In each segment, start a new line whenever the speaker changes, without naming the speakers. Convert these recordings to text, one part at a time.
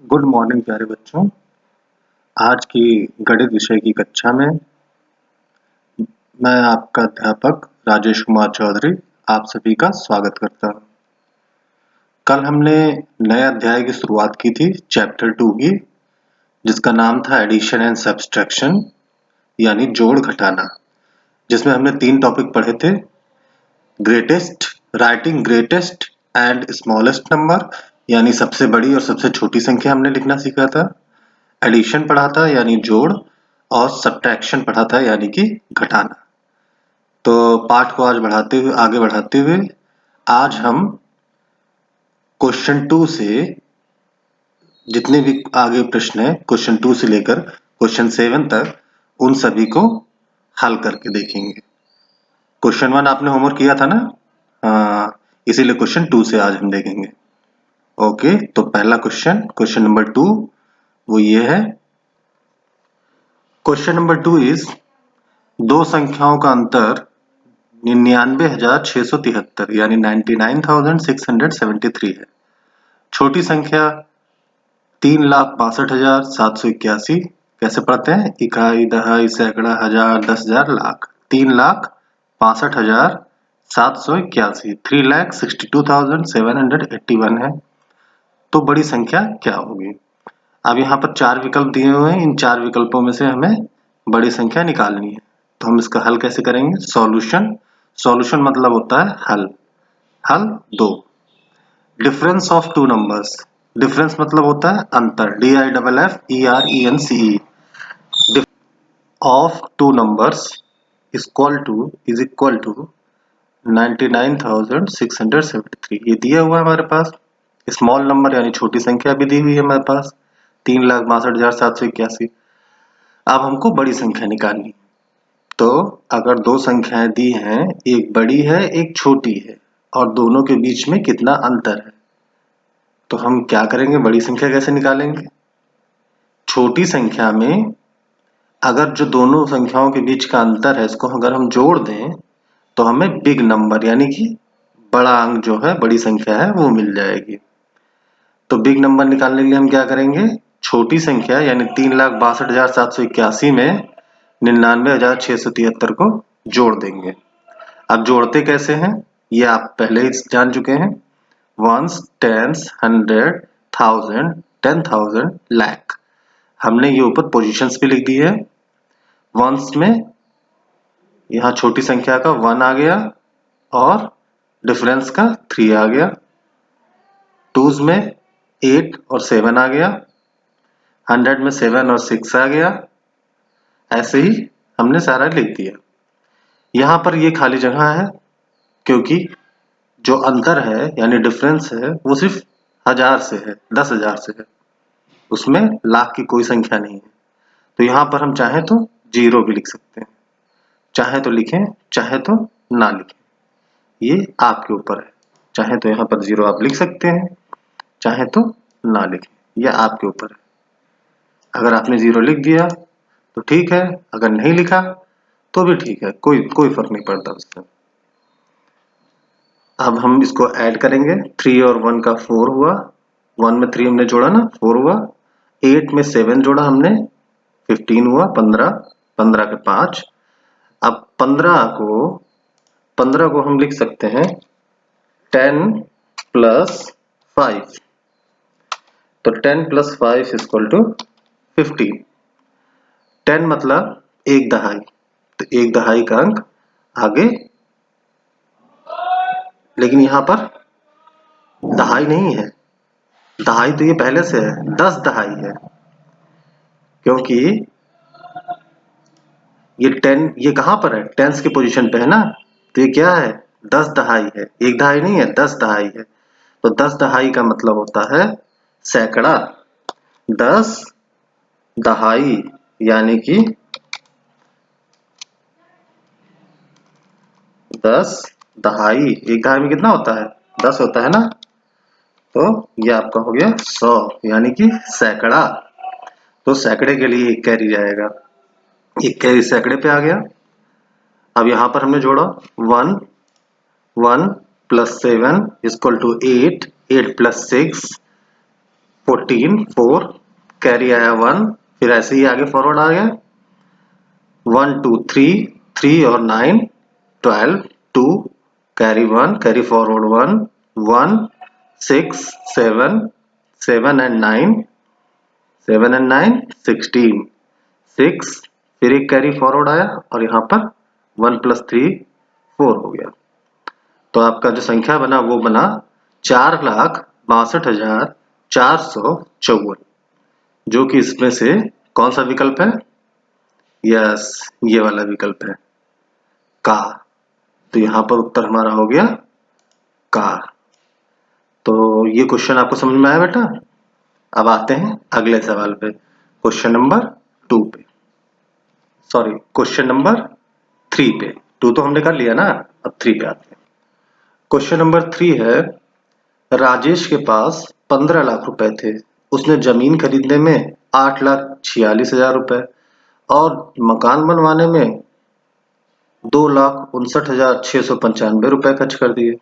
Good morning प्यारे बच्चों। आज की गणित विषय की कक्षा में मैं आपका अध्यापक राजेश कुमार चौधरी आप सभी का स्वागत करता हूं। कल हमने नए अध्याय की शुरुआत की थी चैप्टर 2 की, जिसका नाम था एडिशन एंड सब्सट्रैक्शन यानी जोड़ घटाना, जिसमें हमने 3 टॉपिक पढ़े थे। Greatest, writing greatest and smallest number यानी सबसे बड़ी और सबसे छोटी संख्या हमने लिखना सीखा था। एडिशन पढ़ा था यानी जोड़, और सब्ट्रैक्शन पढ़ा था यानी कि घटाना। तो पाठ को आज आगे बढ़ाते हुए आज हम क्वेश्चन 2 से जितने भी आगे प्रश्न है, क्वेश्चन 2 से लेकर क्वेश्चन 7 तक, उन सभी को हल करके देखेंगे। क्वेश्चन 1 आपने होमवर्क किया था ना? इसीलिए क्वेश्चन 2 से आज हम देखेंगे। ओके, तो पहला क्वेश्चन नंबर 2 वो ये है। क्वेश्चन नंबर 2 इज दो संख्याओं का अंतर 99,673 यानी 99,673 है। छोटी संख्या 3,62,781। कैसे पढ़ते हैं? इकाई, दहाई, सैकड़ा, हजार, 10,000, लाख। 3,62,781 3,62,781 है। तो बड़ी संख्या क्या होगी? अब यहाँ पर 4 विकल्प दिए हुए हैं। इन 4 विकल्पों में से हमें बड़ी संख्या निकालनी है। तो हम इसका हल कैसे करेंगे? सॉल्यूशन मतलब होता है हल। हल 2। Difference of two numbers. Difference मतलब होता है अंतर। DIFFERENCE। Of two numbers is equal to 99,673। ये दिया हुआ है हमारे पास। स्मॉल नंबर यानी छोटी संख्या भी दी हुई है हमारे पास, 3,62,781। अब हमको बड़ी संख्या निकालनी। तो अगर दो संख्याएं दी हैं, एक बड़ी है एक छोटी है, और दोनों के बीच में कितना अंतर है, तो हम क्या करेंगे? बड़ी संख्या कैसे निकालेंगे? छोटी संख्या में अगर जो दोनों संख्याओं के बीच का अंतर है, इसको अगर हम जोड़ दें तो हमें बिग नंबर यानी कि बड़ा अंक जो है, बड़ी संख्या है, वो मिल जाएगी। तो बिग नंबर निकालने के लिए हम क्या करेंगे? छोटी संख्या यानी 3,62,781 में 99,673 को जोड़ देंगे। अब जोड़ते कैसे हैं ये आप पहले ही जान चुके हैं। Ones, tens, 100, 1000, 10,000, lakh. हमने ये ऊपर पोजीशंस भी लिख दी है। वंस में यहाँ छोटी संख्या का 1 आ गया और डिफरेंस का 3 आ गया। टूज में 8 और 7 आ गया। 100 में 7 और 6 आ गया। ऐसे ही हमने सारा लिख दिया। यहाँ पर ये खाली जगह है क्योंकि जो अंतर है यानी डिफरेंस है वो सिर्फ 1000 से है, 10,000 से है। उसमें लाख की कोई संख्या नहीं है। तो यहाँ पर हम चाहें तो 0 भी लिख सकते हैं। चाहे तो लिखें, चाहे तो ना लिखें, ये आपके ऊपर है। चाहे तो यहाँ पर 0 आप लिख सकते हैं, चाहे तो ना लिखें, यह आपके ऊपर है। अगर आपने 0 लिख दिया तो ठीक है, अगर नहीं लिखा तो भी ठीक है, कोई फर्क नहीं पड़ता उससे। अब हम इसको ऐड करेंगे। 3 और 1 का 4 हुआ। 1 में 3 हमने जोड़ा ना, 4 हुआ। 8 में 7 जोड़ा हमने, 15 हुआ। 15, 15 के 5। अब 15 को हम लिख सकते हैं 10 प्लस 5। तो 10 प्लस 5 इक्वल टू 15। 10 मतलब 1 दहाई, तो 1 दहाई का अंक आगे। लेकिन यहाँ पर दहाई नहीं है, दहाई तो ये पहले से है, 10 दहाई है। क्योंकि ये 10 ये कहाँ पर है? टेंस की पोजीशन पे है ना, तो ये क्या है? 10 दहाई है। 1 दहाई नहीं है, 10 दहाई है। तो 10 दहाई का मतलब होता है सैकड़ा। 10 दहाई यानी कि 10 दहाई। 1 दहाई में कितना होता है? 10 होता है ना। तो ये आपका हो गया 100 यानी कि सैकड़ा। तो सैकड़े के लिए 1 कैरी जाएगा, 1 कैरी सैकड़े पे आ गया। अब यहां पर हमने जोड़ा 1 1 plus 7 equal to 8, 8 plus 6 14 4 carry आया 1, फिर ऐसे ही आगे फॉरवर्ड आ गया 1 2 3 3 और 9 12 2 carry 1 carry forward 1 1 6 7 7 and 9 7 and 9 16 6 फिर एक कैरी फॉरवर्ड आया और यहाँ पर 1 प्लस 3 4 हो गया। तो आपका जो संख्या बना वो बना 4,62,454, जो कि इसमें से कौन सा विकल्प है? यस, ये वाला विकल्प है का। तो यहाँ पर उत्तर हमारा हो गया का। तो ये क्वेश्चन आपको समझ में आया बेटा? अब आते हैं अगले सवाल पे, क्वेश्चन नंबर 2 पे, सॉरी क्वेश्चन नंबर 3 पे। 2 तो हमने कर लिया ना, अब 3 पे आते हैं। क्वेश्चन नंबर 3 है, राजेश के पास 15 लाख रुपए थे। उसने जमीन खरीदने में 8,46,000 रुपए और मकान बनवाने में 2,59,695 रुपए खर्च कर दिए।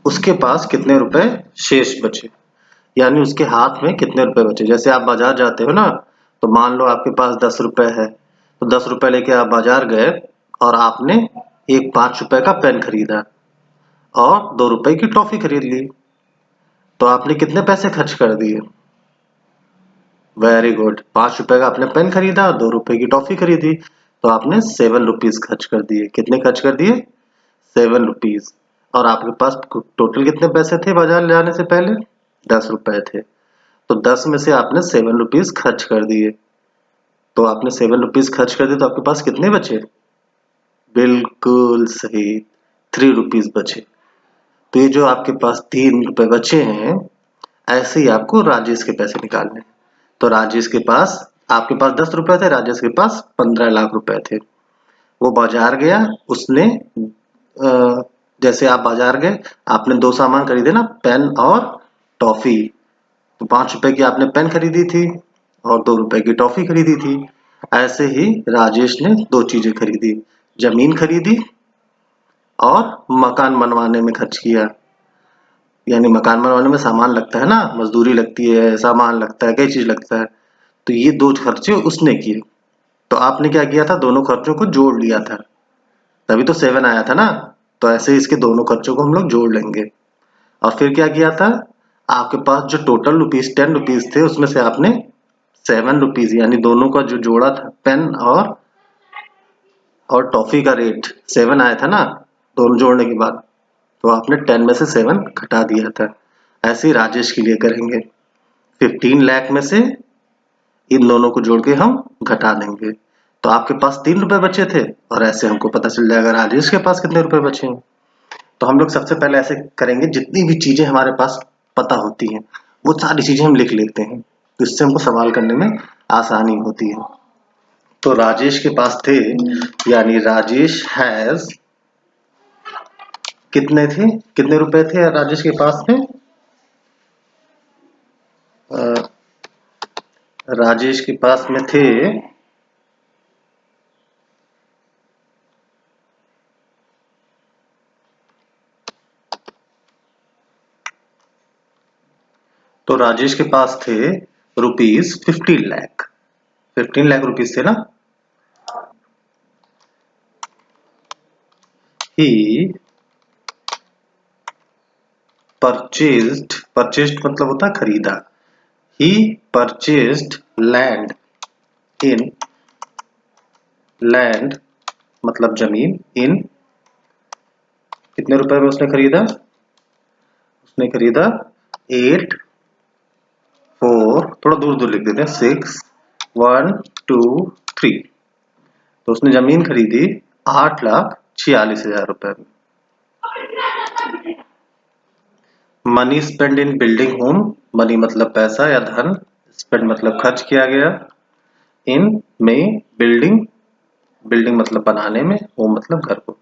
उसके पास कितने रुपए शेष बचे? यानी उसके हाथ में कितने रुपए बचे? जैसे आप बाजार जाते हो ना, तो मान लो आपके पास 10 रुपए है, तो 10 रुपए लेके आप बाजार गए और आपने एक 5 रुपए का पेन खरीदा और 2 रुपए की टॉफी खरीद ली, तो आपने कितने पैसे खर्च कर दिए? वेरी गुड, 5 रुपए का आपने पेन खरीदा और 2 रुपए की टॉफी खरीदी, तो आपने 7 रुपीज खर्च कर दिए। कितने खर्च कर दिए? 7 रुपीज। और आपके पास टोटल कितने पैसे थे बाजार जाने से पहले? 10 रुपए थे। तो 10 में से आपने 7 रुपीज खर्च कर दिए। तो आपने 7 रुपीज खर्च कर दिए, तो आपके पास कितने बचे? बिल्कुल सही, 3 रुपीज बचे। तो ये जो आपके पास 3 रुपए बचे हैं, ऐसे ही आपको राजेश के पैसे निकालने हैं। तो राजेश के पास, आपके पास 10 रुपए थे, राजेश के पास 15 लाख रुपए थे। वो बाजार गया, उसने जैसे आप बाजार गए, आपने 2 सामान खरीदे ना, पेन और टॉफी। तो 5 रुपए की आपने पेन खरीदी थी और 2 रुपए की टॉफी खरीदी थी। ऐसे ही राजेश ने 2 चीजें खरीदी, जमीन खरीदी और मकान बनवाने में खर्च किया। यानी मकान बनवाने में सामान लगता है ना, मजदूरी लगती है, सामान लगता है, कई चीज लगता है। तो ये 2 खर्चे उसने किए। तो आपने क्या किया था? दोनों खर्चों को जोड़ लिया था, तभी तो 7 आया था ना। तो ऐसे ही इसके दोनों खर्चों को हम लोग जोड़ लेंगे। और फिर क्या किया था? आपके पास जो टोटल रुपीज 10 रुपीज थे, उसमें से आपने 7 रुपीज, यानी दोनों का जो जोड़ा था, पेन और टॉफी का रेट 7 आया था ना, दोनों जोड़ने के बाद, तो आपने 10 में से 7 घटा दिया था। ऐसे ही राजेश के लिए करेंगे, 15 लाख में से इन दोनों को जोड़ के हम घटा देंगे। तो आपके पास 3 रुपए बचे थे, और ऐसे हमको पता चल जाएगा राजेश के पास कितने रुपए बचे हैं। तो हम लोग सबसे पहले ऐसे करेंगे, जितनी भी चीजें हमारे पास पता होती हैं वो सारी चीजें हम लिख लेते हैं, तो इससे हमको सवाल करने में आसानी होती है। तो राजेश के पास थे, यानी राजेश हैज, कितने थे, कितने रुपए थे राजेश के पास में? राजेश के पास में थे तो राजेश के पास थे रुपीज 15 लाख। 15 लाख रुपीज थे ना। ही परचेज्ड मतलब होता है खरीदा। ही परचेज्ड लैंड इन, लैंड मतलब जमीन, इन कितने रुपए में उसने खरीदा? उसने खरीदा 8 4, थोड़ा दूर दूर लिख देते हैं, 6 1 2 3। तो उसने जमीन खरीदी 8,46,000 रुपए में। मनी स्पेंड इन बिल्डिंग होम, मनी मतलब पैसा या धन, स्पेंड मतलब खर्च किया गया, इन में बिल्डिंग, बिल्डिंग मतलब बनाने में, होम मतलब घर को।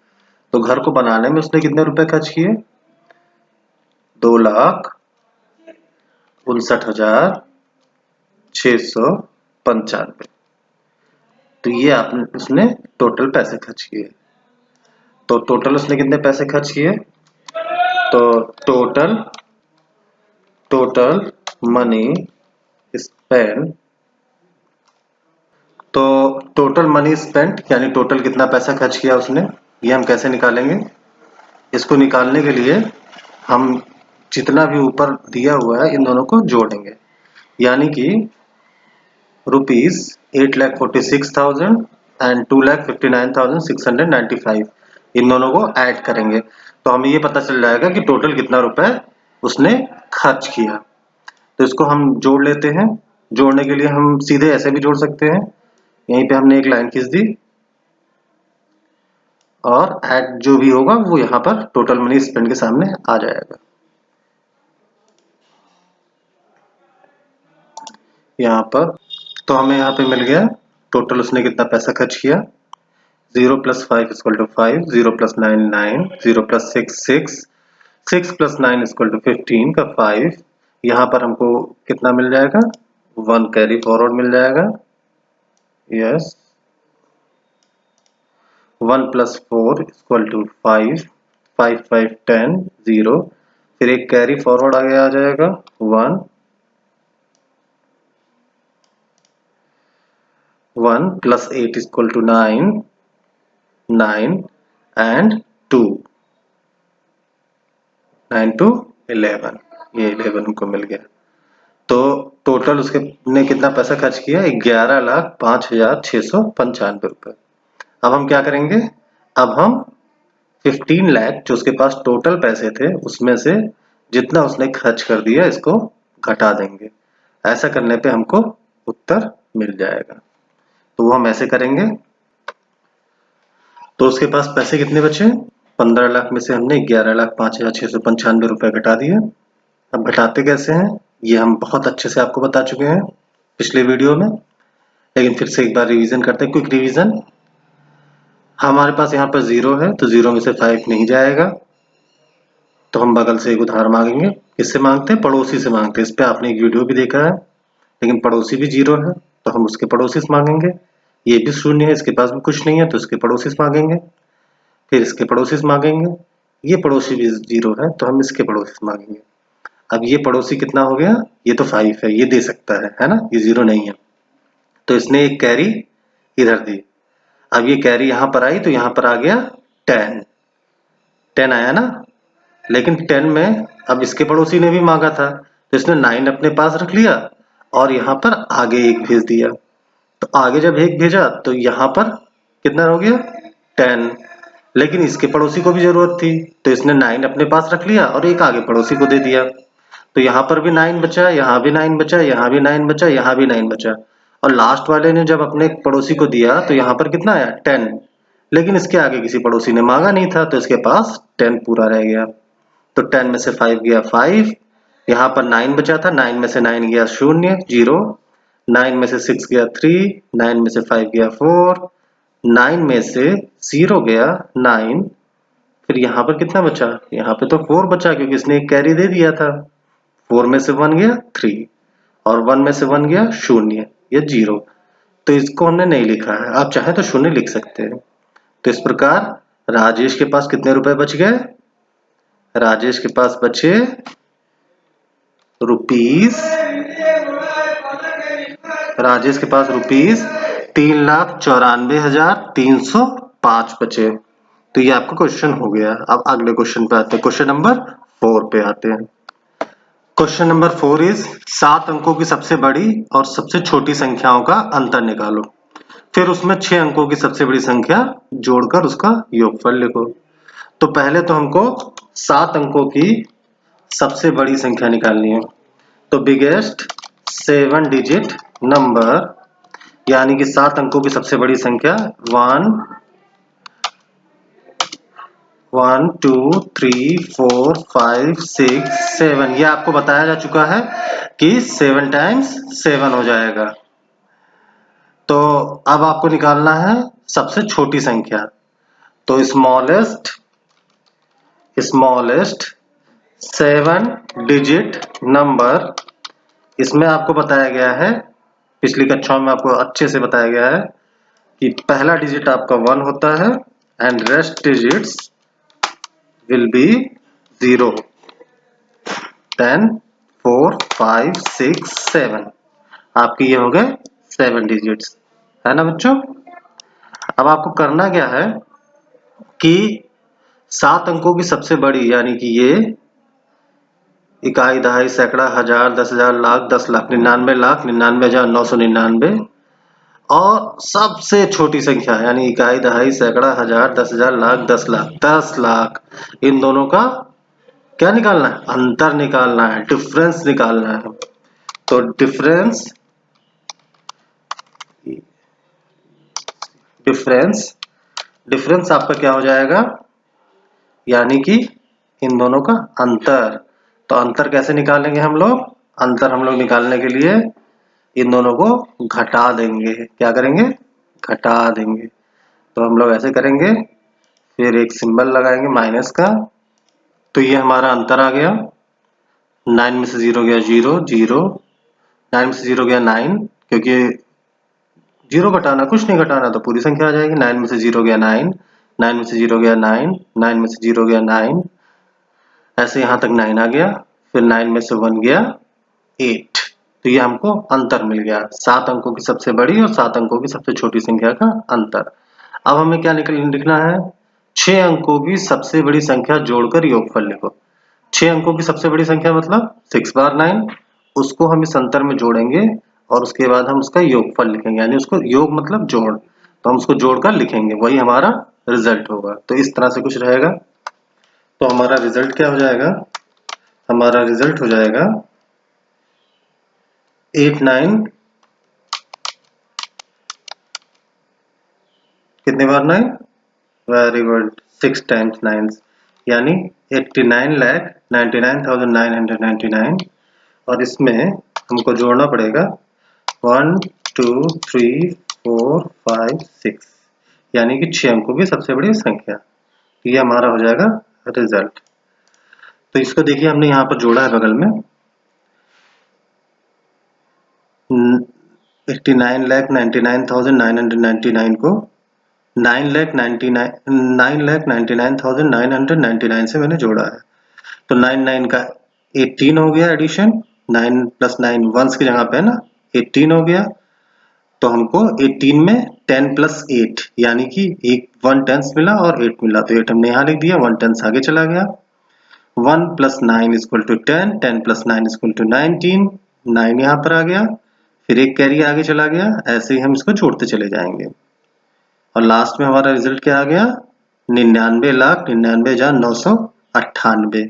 तो घर को बनाने में उसने कितने रुपए खर्च किए? 2,59,695। तो ये आपने, उसने टोटल पैसे खर्च किए। तो टोटल उसने कितने पैसे खर्च किए? तो टोटल मनी स्पेंड, तो टोटल मनी स्पेंट यानी टोटल कितना पैसा खर्च किया उसने, ये हम कैसे निकालेंगे? इसको निकालने के लिए हम जितना भी ऊपर दिया हुआ है इन दोनों को जोड़ेंगे, यानी कि ₹8,46,000 एंड 2,59,695 इन दोनों को ऐड करेंगे तो हमें ये पता चल जाएगा कि टोटल कितना रुपए उसने खर्च किया। तो इसको हम जोड़ लेते हैं। जोड़ने के लिए हम सीधे ऐसे भी जोड़ सकते हैं, यहीं पे हमने एक लाइन खींच दी और ऐड जो भी होगा वो यहाँ पर टोटल मनी स्पेंड के सामने आ जाएगा। यहाँ पर तो हमें यहाँ पे मिल गया टोटल उसने कितना पैसा खर्च किया। 0 + 5 = 5, 0 + 9 9, 0 + 6 6, 6 + 9 = 15 का 5। यहाँ पर हमको कितना मिल जाएगा? 1 कैरी फॉरवर्ड मिल जाएगा। यस, 1 + 4 = 5, 5 5 10 0, फिर एक कैरी फॉरवर्ड आगे आ जाएगा 1, 1 + 8 = 9, 9 एंड 2, 9 to 11, ये 11 को मिल गया। तो टोटल उसके ने कितना पैसा खर्च किया? 11,05,695 रुपए। अब हम क्या करेंगे? अब हम 15 लाख जो उसके पास टोटल पैसे थे उसमें से जितना उसने खर्च कर दिया इसको घटा देंगे। ऐसा करने पे हमको उत्तर मिल जाएगा। तो वो हम ऐसे करेंगे। तो उसके पास पैसे कितने बचे? 15 लाख में से हमने 11,05,695 रुपए घटा दिए। अब घटाते कैसे हैं ये हम बहुत अच्छे से आपको बता चुके हैं पिछले वीडियो में, लेकिन फिर से एक बार रिवीजन करते हैं, क्विक रिवीजन। हमारे पास यहाँ पर 0 है तो 0 में से 5 नहीं जाएगा, तो हम बगल से एक उधार मांगेंगे। किससे मांगते हैं? पड़ोसी से मांगते हैं। इस पे आपने एक वीडियो भी देखा है, लेकिन पड़ोसी भी 0 है तो हम उसके पड़ोसी से मांगेंगे। ये भी 0 है, इसके पास भी कुछ नहीं है तो इसके पड़ोसी से मांगेंगे, फिर इसके पड़ोसी से मांगेंगे। ये पड़ोसी भी 0 है तो हम इसके पड़ोसी से मांगेंगे। अब ये पड़ोसी कितना हो गया? ये तो 5 है, ये दे सकता है ना, ये 0 नहीं है, तो इसने एक कैरी इधर दी। अब ये कैरी यहाँ पर आई तो यहाँ पर आ गया 10, 10 आया ना। लेकिन 10 में अब इसके पड़ोसी ने भी मांगा था तो इसने 9 अपने पास रख लिया और यहाँ पर आगे एक भेज दिया। तो आगे जब एक भेजा तो यहाँ पर कितना हो गया? 10। लेकिन इसके पड़ोसी को भी जरूरत थी तो इसने 9 अपने पास रख लिया और एक आगे पड़ोसी को दे दिया। तो यहाँ पर भी 9 बचा, यहाँ भी 9 बचा, यहाँ भी 9 बचा, यहाँ भी 9 बचा, और लास्ट वाले ने जब अपने पड़ोसी को दिया तो यहाँ पर कितना आया? 10। लेकिन इसके आगे किसी पड़ोसी ने मांगा नहीं था तो इसके पास 10 पूरा रह गया। तो 10 में से 5 गया 5, यहाँ पर 9 बचा था, 9 में से 9 गया 0 0, 9 में से 6 गया 3, 9 में से 5 गया 4, 9 में से 0 गया 9, फिर यहाँ पर कितना बचा? यहाँ पे तो 4 बचा क्योंकि इसने एक कैरी दे दिया था। 4 में से 1 गया 3 और 1 में से 1 गया 0, ये 0। तो इसको हमने नहीं लिखा है, आप चाहे तो 0 लिख सकते हैं। तो इस प्रकार राजेश के पास कितने रुपए बच गए? राजेश के पास बचे रुपीस, राजेश के पास रुपीस 3,94,305 बचे। तो ये आपका क्वेश्चन हो गया। अब अगले क्वेश्चन पे आते हैं, क्वेश्चन नंबर 4 पे आते हैं। क्वेश्चन नंबर 4 इज 7 अंकों की सबसे बड़ी और सबसे छोटी संख्याओं का अंतर निकालो, फिर उसमें 6 अंकों की सबसे बड़ी संख्या जोड़कर उसका योगफल लिखो। तो पहले तो हमको 7 अंकों की सबसे बड़ी संख्या निकालनी है। तो बिगेस्ट 7 डिजिट नंबर यानी कि 7 अंकों की सबसे बड़ी संख्या 1 1 2 3 4 5 6 7, ये आपको बताया जा चुका है कि 7 टाइम्स 7 हो जाएगा। तो अब आपको निकालना है सबसे छोटी संख्या। तो स्मॉलेस्ट 7 डिजिट नंबर, इसमें आपको बताया गया है, पिछली कक्षाओं में आपको अच्छे से बताया गया है कि पहला डिजिट आपका 1 होता है and rest digits will be 0, then 4 5 6 7। आपके ये हो गए 7 डिजिट्स, है ना बच्चों। अब आपको करना क्या है कि 7 अंकों की सबसे बड़ी यानी कि ये इकाई, दहाई, सैकड़ा, हजार, 10,000, लाख, 10 लाख, 99 लाख, 99,999 और सबसे छोटी संख्या यानी इकाई, दहाई, सैकड़ा, हजार, 10,000, लाख, 10 लाख, 10 लाख, इन दोनों का क्या निकालना है? अंतर निकालना है, डिफरेंस निकालना है। तो डिफरेंस डिफरेंस डिफरेंस आपका क्या हो जाएगा? यानी कि इन दोनों का अंतर। तो अंतर कैसे निकालेंगे हम लोग? अंतर हम लोग निकालने के लिए इन दोनों को घटा देंगे। क्या करेंगे? घटा देंगे। तो हम लोग ऐसे करेंगे, फिर एक सिंबल लगाएंगे माइनस का। तो ये हमारा अंतर आ गया। 9 में से 0 गया 0, 0, 9 में से 0 गया 9, क्योंकि 0 घटाना, कुछ नहीं घटाना तो पूरी संख्या आ जाएगी। 9 में से 0 गया 9, 9 में से 0 गया 9, 9 में से 0 गया 9, ऐसे यहाँ तक 9 आ गया। फिर 9 में से 1 गया 8। तो ये हमको अंतर मिल गया, 7 अंकों की सबसे बड़ी और 7 अंकों की सबसे छोटी संख्या का अंतर। अब हमें क्या लिखना है? 6 अंकों की सबसे बड़ी संख्या जोड़कर योगफल लिखो। 6 अंकों की सबसे बड़ी संख्या मतलब 6 बार 9, उसको हम इस अंतर में जोड़ेंगे और उसके बाद हम उसका योगफल लिखेंगे, यानी उसको योग मतलब जोड़, तो हम उसको जोड़कर लिखेंगे, वही हमारा रिजल्ट होगा। तो इस तरह से कुछ रहेगा। तो हमारा रिजल्ट क्या हो जाएगा? हमारा रिजल्ट हो जाएगा 8 9, कितने बार 9? वेरी गुड, 6 टाइम्स 9, यानी 89,99,999। और इसमें हमको जोड़ना पड़ेगा 1 2 3 4 5 6, यानी कि 6 अंकों की सबसे बड़ी संख्या। ये हमारा हो जाएगा रिजल्ट। तो इसको देखिए हमने यहाँ पर जोड़ा है बगल में 89,99,999 को 9,99,999 से मैंने जोड़ा है। तो 99 का 18 हो गया एडिशन, 9 प्लस 9 वंस की जगह पे है ना, 18 हो गया। तो हमको 18 में 10 प्लस 8 यानी कि एक 1 टेंस मिला और 8 मिला, तो 8 हमने यहाँ लिख दिया, 1 टेंस आगे चला गया। 1 plus 9 equal to 10, 10 plus 9 equal to 19, 9 यहाँ पर आ गया, फिर एक कैरी आगे चला गया। ऐसे ही हम इसको जोड़ते चले जाएंगे और लास्ट में हमारा रिजल्ट क्या आ गया? 99,99,998।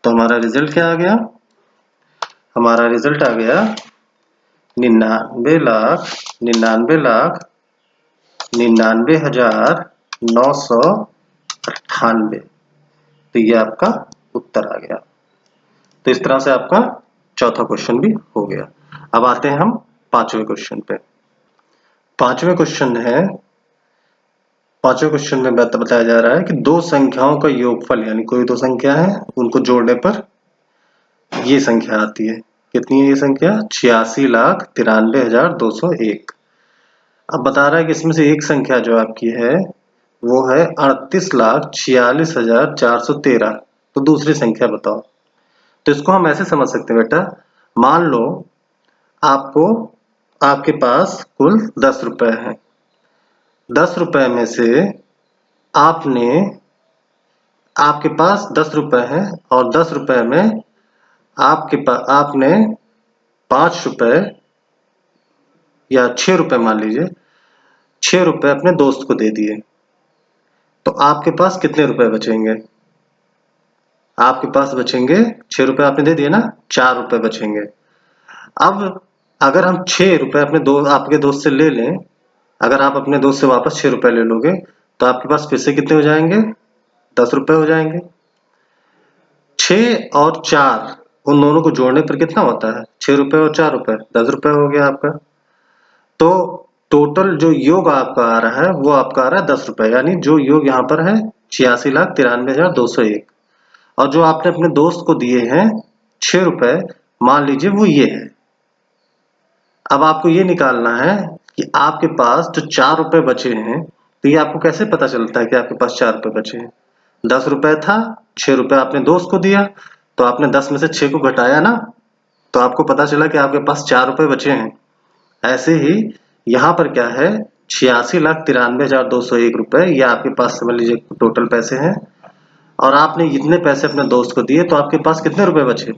तो हमारा रिजल्ट क्या आ गया? हमारा रिजल्ट आ गया 99,99,99,998। तो ये आपका उत्तर आ गया। तो इस तरह से आपका चौथा क्वेश्चन भी हो गया। अब आते हैं हम पांचवें क्वेश्चन पे। पांचवें क्वेश्चन में बताया जा रहा है कि दो संख्याओं का योगफल, यानी कोई दो संख्या है उनको जोड़ने पर ये संख्या आती है। कितनी है ये संख्या? 86,93,201। अब बता रहा है कि इसमें से एक संख्या जो आपकी है वो है 38,46,413। तो दूसरी संख्या बताओ। तो इसको हम ऐसे समझ सकते हैं बेटा, मान लो आपको आपके पास कुल 10 रुपए हैं। 10 रुपए में से आपके पास 10 रुपए हैं और 10 रुपए में आपने 5 रुपए या 6 रुपए, मान लीजिए 6 रुपए अपने दोस्त को दे दिए। तो आपके पास कितने रुपए बचेंगे? आपके पास बचेंगे 6 रुपए आपने दे दिए ना, 4 रुपए बचेंगे। अब अगर हम 6 रुपए आपके दोस्त से ले लें, अगर आप अपने दोस्त से वापस 6 रुपए ले लोगे तो आपके पास फिर से कितने हो जाएंगे? 10 रुपए हो जाएंगे। 6 और 4 उन दोनों को जोड़ने पर कितना होता है? 6 रुपए और 4 रुपए, 10 रुपए हो गया आपका। तो टोटल जो योग आपका आ रहा है वो आपका आ रहा है 10 रुपए, यानी जो योग यहाँ पर है 86,93,201। और जो आपने अपने दोस्त को दिए हैं 6 रुपए, मान लीजिए वो ये है। अब आपको ये निकालना है कि आपके पास जो 4 रुपए बचे हैं, तो ये आपको कैसे पता चलता है कि आपके पास 4 रुपए बचे हैं? 10 रुपए था, 6 रुपए आपने दोस्त को दिया, तो आपने 10 में से 6 को घटाया ना, तो आपको पता चला कि आपके पास 4 रुपए बचे हैं। ऐसे ही यहाँ पर क्या है, 86,93,201 रुपए, ये आपके पास समझ लीजिए टोटल पैसे हैं। और आपने इतने पैसे अपने दोस्त को दिए, तो आपके पास कितने रुपए बचे?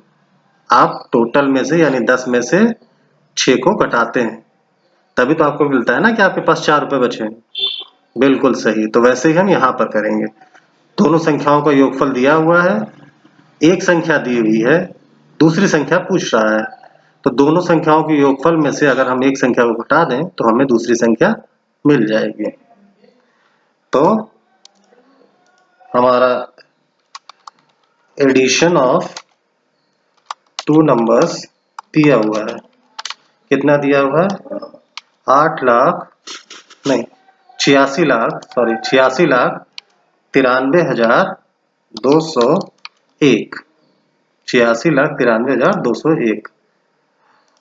आप टोटल में से यानी 10 में से 6 को घटाते हैं, तभी तो आपको मिलता है ना कि आपके पास 4 रुपए बचे हैं। बिल्कुल सही। तो वैसे ही हम यहाँ पर करेंगे। दोनों संख्याओं का योगफल दिया हुआ है, एक संख्या दी हुई है, दूसरी संख्या पूछ रहा है। तो दोनों संख्याओं के योगफल में से अगर हम एक संख्या को घटा दें तो हमें दूसरी संख्या मिल जाएगी। तो हमारा एडिशन ऑफ 2 नंबर्स दिया हुआ है। कितना दिया हुआ है? 86,93,201। 86,93,201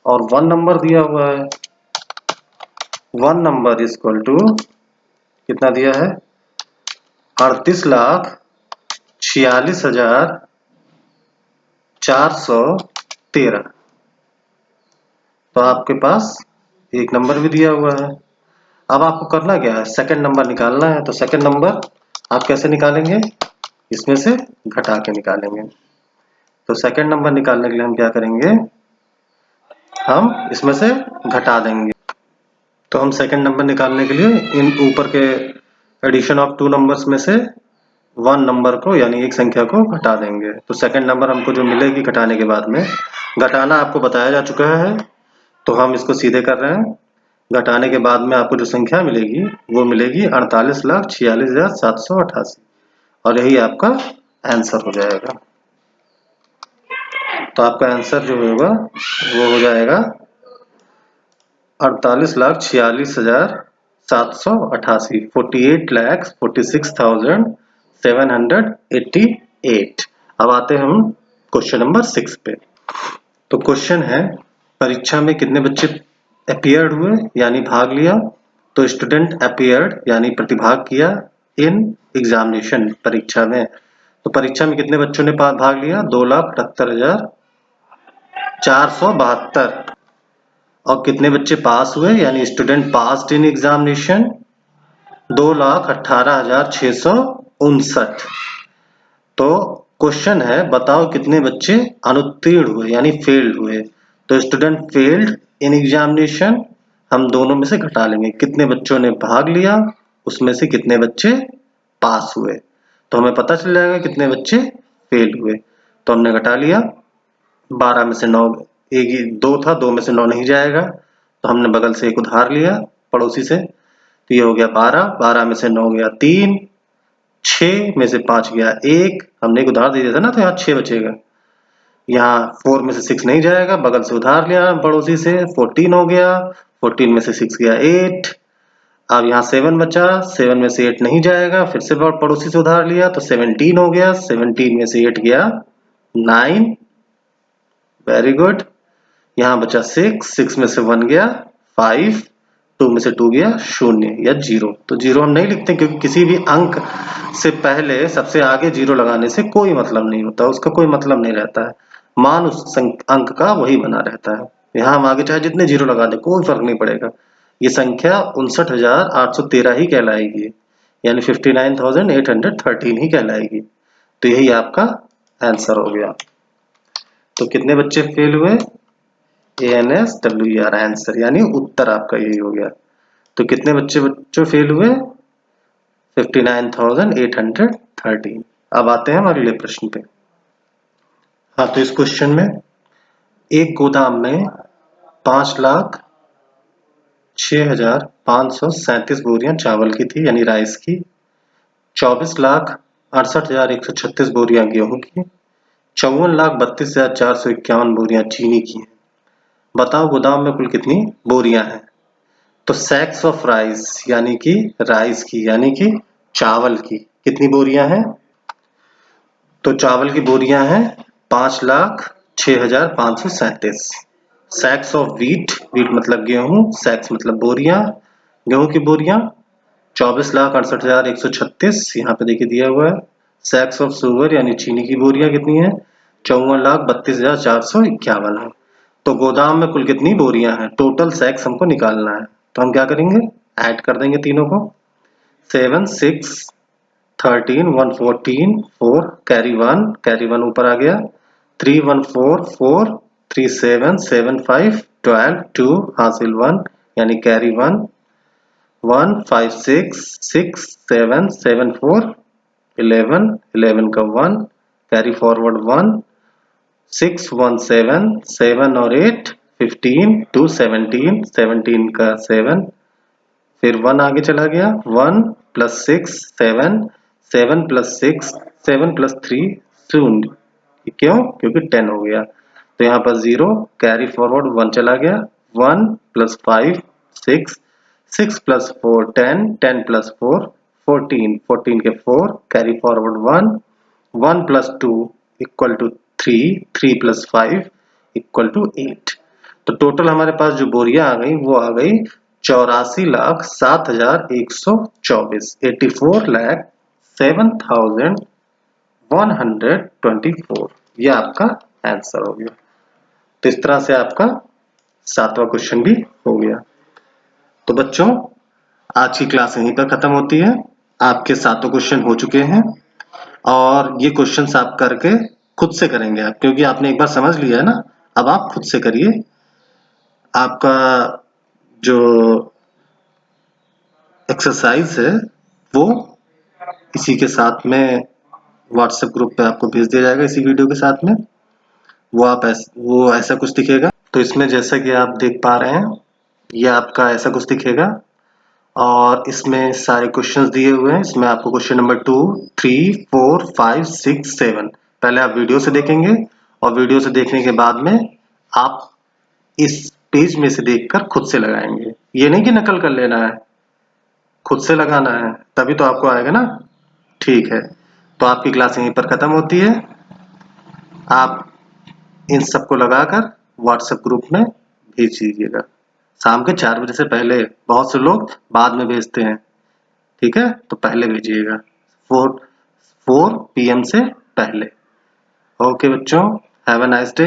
और 1 नंबर दिया हुआ है। 1 नंबर इक्वल टू कितना दिया है? 38,46,413। तो आपके पास एक नंबर भी दिया हुआ है। अब आपको करना क्या है? सेकंड नंबर निकालना है। तो सेकंड नंबर आप कैसे निकालेंगे? इसमें से घटा के निकालेंगे। तो सेकंड नंबर निकालने के लिए हम क्या करेंगे? हम इसमें से घटा देंगे। तो हम सेकंड नंबर निकालने के लिए इन ऊपर के एडिशन ऑफ 2 नंबर्स में से 1 नंबर को यानी एक संख्या को घटा देंगे। तो सेकंड नंबर हमको जो मिलेगी घटाने के बाद में, घटाना आपको बताया जा चुका है, तो हम इसको सीधे कर रहे हैं। घटाने के बाद में आपको जो संख्या मिलेगी वो मिलेगी 48,46,788 और यही आपका आंसर हो जाएगा। तो आपका आंसर जो होगा वो हो जाएगा 48,46,788, 48,46,788। अब आते हैं हम क्वेश्चन नंबर 6 पे। तो क्वेश्चन है, परीक्षा में कितने बच्चे अपीयर्ड हुए यानी भाग लिया? तो स्टूडेंट अपीयर्ड यानी प्रतिभाग किया इन एग्जामिनेशन, परीक्षा में। तो परीक्षा में कितने बच्चों ने भाग लिया? 2,78,472। और कितने बच्चे पास हुए यानी स्टूडेंट पास्ड इन एग्जामिनेशन? 2,18,659। तो क्वेश्चन है, बताओ कितने बच्चे अनुत्तीर्ण हुए यानी फेल्ड हुए? तो स्टूडेंट फेल्ड इन एग्जामिनेशन हम दोनों में से घटा लेंगे। कितने बच्चों ने भाग लिया उसमें से कितने बच्चे पास हुए, तो हमें पता चल जाएगा कितने बच्चे फेल हुए। तो हमने घटा लिया। 12 में से 9, एक ही 2 था, 2 में से 9 नहीं जाएगा, तो हमने बगल से एक उधार लिया पड़ोसी से, तो ये हो गया 12। 12 में से 9 गया 3, 6 में से 5 गया 1, हमने एक उधार दे दिया था ना, तो यहाँ 6 बचेगा। यहाँ 4 में से 6 नहीं जाएगा, बगल से उधार लिया पड़ोसी से, 14 हो गया। 14 में से 6 गया 8। अब यहाँ 7 बचा, 7 में से 8 नहीं जाएगा, फिर से पड़ोसी से उधार लिया तो 17 हो गया। 17 में से 8 गया 9, वेरी गुड। यहाँ बचा 6 में से 1 गया 5, 2 में से 2 गया 0 या 0। तो 0 हम नहीं लिखते क्योंकि किसी भी अंक से पहले सबसे आगे 0 लगाने से कोई मतलब नहीं होता, उसका कोई मतलब नहीं रहता है, मान उस अंक का वही बना रहता है। यहाँ हम आगे चाहे जितने 0 लगा दें कोई फर्क नहीं पड़ेगा, ये संख्या 59,813 ही कहलाएगी, यानी 59,813 ही कहलाएगी। तो यही आपका आंसर हो गया। तो कितने बच्चे फेल हुए? ANSWER आंसर यानी उत्तर आपका यही हो गया। तो कितने बच्चे फेल हुए? 59,813। अब आते हैं हम अगले प्रश्न पे। हाँ, तो इस क्वेश्चन में एक गोदाम में 5,06,537 बोरियां चावल की थी यानी राइस की, 24,68,136 बोरियां गेहूं की, 54,32,451 बोरियां चीनी की हैं। बताओ गोदाम में कुल कितनी बोरियां हैं? तो सैक्स ऑफ राइस यानी कि राइस की यानी कि चावल की कितनी बोरियां हैं? तो चावल की बोरियां हैं 5,06,537। सैक्स ऑफ वीट, वीट मतलब गेहूं, सैक्स मतलब बोरियां, गेहूं की बोरियां 24,68,136 यहाँ पे देखिए दिया हुआ है। सैक्स ऑफ शुगर यानी चीनी की बोरियां कितनी है? 54,32,451 है। तो गोदाम में कुल कितनी बोरियां हैं, टोटल सैक्स हमको निकालना है। तो हम क्या करेंगे, ऐड कर देंगे तीनों को। 7 6 13 1 14 4 कैरी वन ऊपर आ गया। 3 1 4 4 3 7 7 5 12 2 हासिल 1 यानी कैरी 1 1 5 6 6 7 7 4 11 11 का 1 कैरी फॉरवर्ड 1 6 1 7 7 और 8 15 2 17 17 का 7 फिर 1 आगे चला गया 1 प्लस 6 7 7 प्लस 6 7 प्लस 3 शून्य। क्यों, क्योंकि 10 हो गया तो यहाँ पर 0 कैरी फॉरवर्ड 1 चला गया 1 प्लस 5 6 6 प्लस 4 10 10 प्लस 4 14 14 के 4 carry forward 1 1 plus 2 equal to 3 3 plus 5 equal to 8। तो टोटल हमारे पास जो बोरियां आ गई वो आ गई 84,07,124 84,07,124। ये आपका आंसर हो गया। तो इस तरह से आपका 7वां क्वेश्चन भी हो गया। तो बच्चों आज की क्लास यहीं पर खत्म होती है। आपके 7 क्वेश्चन हो चुके हैं और ये क्वेश्चंस आप करके खुद से करेंगे आप, क्योंकि आपने एक बार समझ लिया है ना, अब आप खुद से करिए। आपका जो एक्सरसाइज है वो इसी के साथ में व्हाट्सएप ग्रुप पे आपको भेज दिया जाएगा इसी वीडियो के साथ में। वो ऐसा कुछ दिखेगा। तो इसमें जैसा कि आप देख पा रहे हैं ये आपका ऐसा कुछ दिखेगा और इसमें सारे क्वेश्चंस दिए हुए हैं। इसमें आपको क्वेश्चन नंबर 2 3 4 5 6 7 पहले आप वीडियो से देखेंगे और वीडियो से देखने के बाद में आप इस पेज में से देखकर खुद से लगाएंगे। ये नहीं कि नकल कर लेना है, खुद से लगाना है, तभी तो आपको आएगा ना। ठीक है, तो आपकी क्लास यहीं पर खत्म होती है। आप इन सबको लगाकर व्हाट्सएप ग्रुप में भेज दीजिएगा शाम के 4 बजे से पहले। बहुत से लोग बाद में भेजते हैं, ठीक है, तो पहले भेजिएगा 4 PM से पहले। ओके बच्चों, हैव अ नाइस डे।